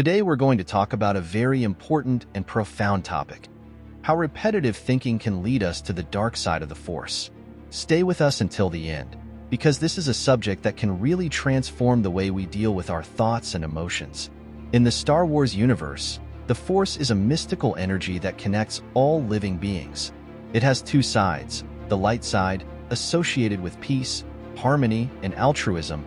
Today we're going to talk about a very important and profound topic: how repetitive thinking can lead us to the dark side of the Force. Stay with us until the end, because this is a subject that can really transform the way we deal with our thoughts and emotions. In the Star Wars universe, the Force is a mystical energy that connects all living beings. It has two sides: the light side, associated with peace, harmony, and altruism,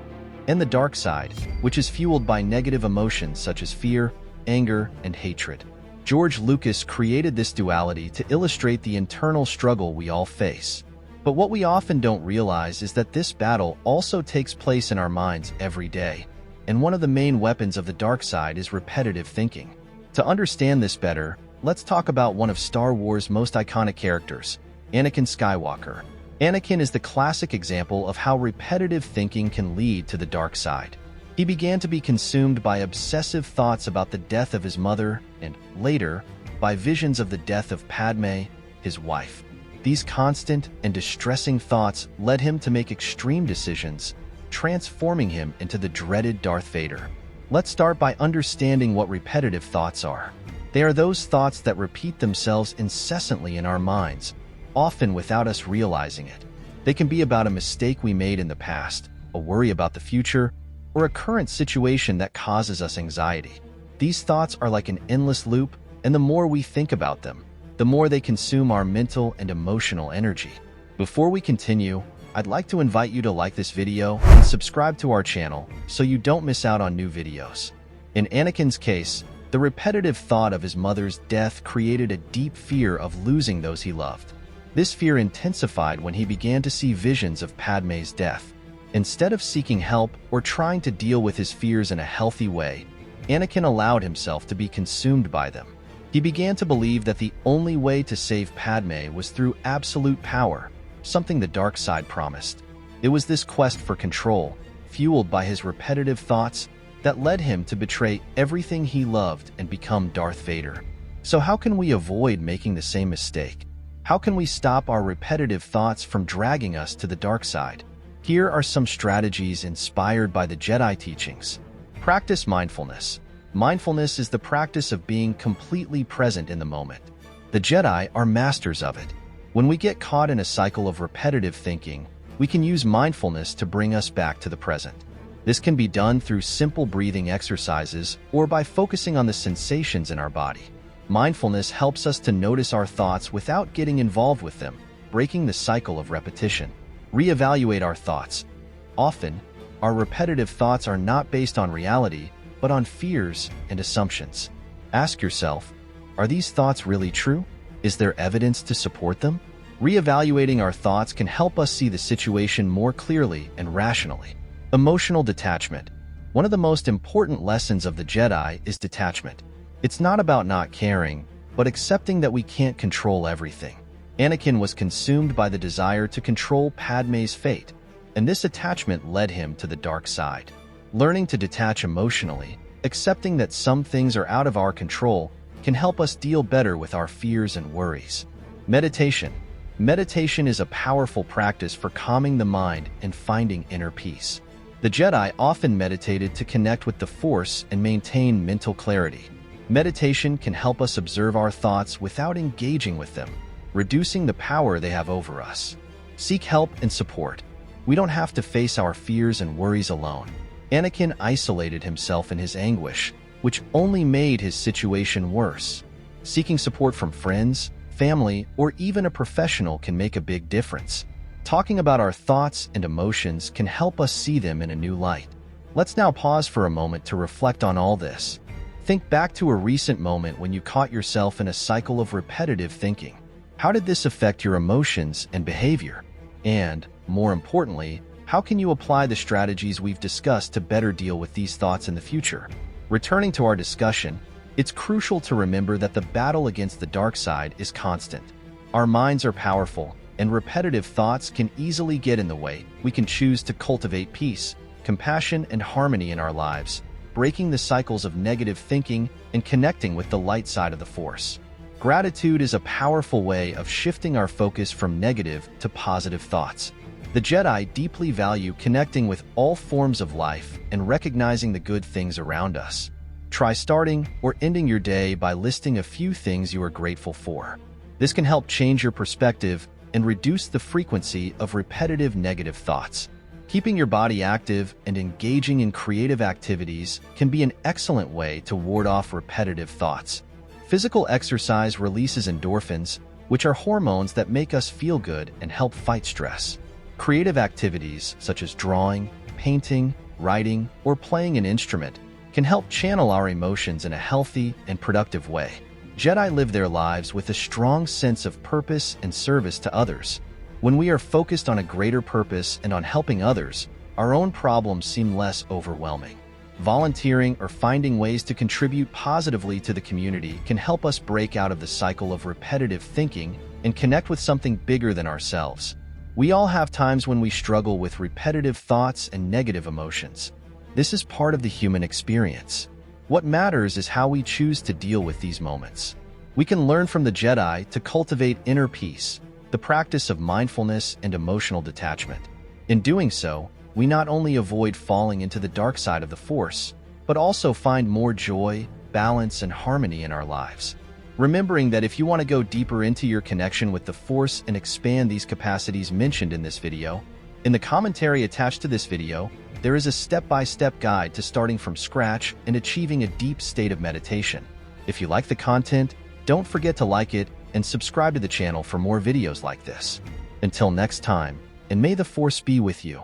and the dark side, which is fueled by negative emotions such as fear, anger, and hatred. George Lucas created this duality to illustrate the internal struggle we all face. But what we often don't realize is that this battle also takes place in our minds every day. And one of the main weapons of the dark side is repetitive thinking. To understand this better, let's talk about one of Star Wars' most iconic characters, Anakin Skywalker. Anakin is the classic example of how repetitive thinking can lead to the dark side. He began to be consumed by obsessive thoughts about the death of his mother and, later, by visions of the death of Padme, his wife. These constant and distressing thoughts led him to make extreme decisions, transforming him into the dreaded Darth Vader. Let's start by understanding what repetitive thoughts are. They are those thoughts that repeat themselves incessantly in our minds, often without us realizing it. They can be about a mistake we made in the past, a worry about the future, or a current situation that causes us anxiety. These thoughts are like an endless loop, and the more we think about them, the more they consume our mental and emotional energy. Before we continue, I'd like to invite you to like this video and subscribe to our channel so you don't miss out on new videos. In Anakin's case, the repetitive thought of his mother's death created a deep fear of losing those he loved. This fear intensified when he began to see visions of Padme's death. Instead of seeking help or trying to deal with his fears in a healthy way, Anakin allowed himself to be consumed by them. He began to believe that the only way to save Padme was through absolute power, something the dark side promised. It was this quest for control, fueled by his repetitive thoughts, that led him to betray everything he loved and become Darth Vader. So how can we avoid making the same mistake? How can we stop our repetitive thoughts from dragging us to the dark side? Here are some strategies inspired by the Jedi teachings. Practice mindfulness. Mindfulness is the practice of being completely present in the moment. The Jedi are masters of it. When we get caught in a cycle of repetitive thinking, we can use mindfulness to bring us back to the present. This can be done through simple breathing exercises or by focusing on the sensations in our body. Mindfulness helps us to notice our thoughts without getting involved with them, breaking the cycle of repetition. Reevaluate our thoughts. Often, our repetitive thoughts are not based on reality, but on fears and assumptions. Ask yourself, are these thoughts really true? Is there evidence to support them? Reevaluating our thoughts can help us see the situation more clearly and rationally. Emotional detachment. One of the most important lessons of the Jedi is detachment. It's not about not caring, but accepting that we can't control everything. Anakin was consumed by the desire to control Padme's fate, and this attachment led him to the dark side. Learning to detach emotionally, accepting that some things are out of our control, can help us deal better with our fears and worries. Meditation. Meditation is a powerful practice for calming the mind and finding inner peace. The Jedi often meditated to connect with the Force and maintain mental clarity. Meditation can help us observe our thoughts without engaging with them, reducing the power they have over us. Seek help and support. We don't have to face our fears and worries alone. Anakin isolated himself in his anguish, which only made his situation worse. Seeking support from friends, family, or even a professional can make a big difference. Talking about our thoughts and emotions can help us see them in a new light. Let's now pause for a moment to reflect on all this. Think back to a recent moment when you caught yourself in a cycle of repetitive thinking. How did this affect your emotions and behavior? And, more importantly, how can you apply the strategies we've discussed to better deal with these thoughts in the future? Returning to our discussion, it's crucial to remember that the battle against the dark side is constant. Our minds are powerful, and repetitive thoughts can easily get in the way. We can choose to cultivate peace, compassion, and harmony in our lives, breaking the cycles of negative thinking and connecting with the light side of the Force. Gratitude is a powerful way of shifting our focus from negative to positive thoughts. The Jedi deeply value connecting with all forms of life and recognizing the good things around us. Try starting or ending your day by listing a few things you are grateful for. This can help change your perspective and reduce the frequency of repetitive negative thoughts. Keeping your body active and engaging in creative activities can be an excellent way to ward off repetitive thoughts. Physical exercise releases endorphins, which are hormones that make us feel good and help fight stress. Creative activities such as drawing, painting, writing, or playing an instrument can help channel our emotions in a healthy and productive way. Jedi live their lives with a strong sense of purpose and service to others. When we are focused on a greater purpose and on helping others, our own problems seem less overwhelming. Volunteering or finding ways to contribute positively to the community can help us break out of the cycle of repetitive thinking and connect with something bigger than ourselves. We all have times when we struggle with repetitive thoughts and negative emotions. This is part of the human experience. What matters is how we choose to deal with these moments. We can learn from the Jedi to cultivate inner peace, the practice of mindfulness and emotional detachment. In doing so, we not only avoid falling into the dark side of the Force, but also find more joy, balance, and harmony in our lives. Remembering that if you want to go deeper into your connection with the Force and expand these capacities mentioned in this video, in the commentary attached to this video, there is a step-by-step guide to starting from scratch and achieving a deep state of meditation. If you like the content, don't forget to like it and subscribe to the channel for more videos like this. Until next time, and may the Force be with you.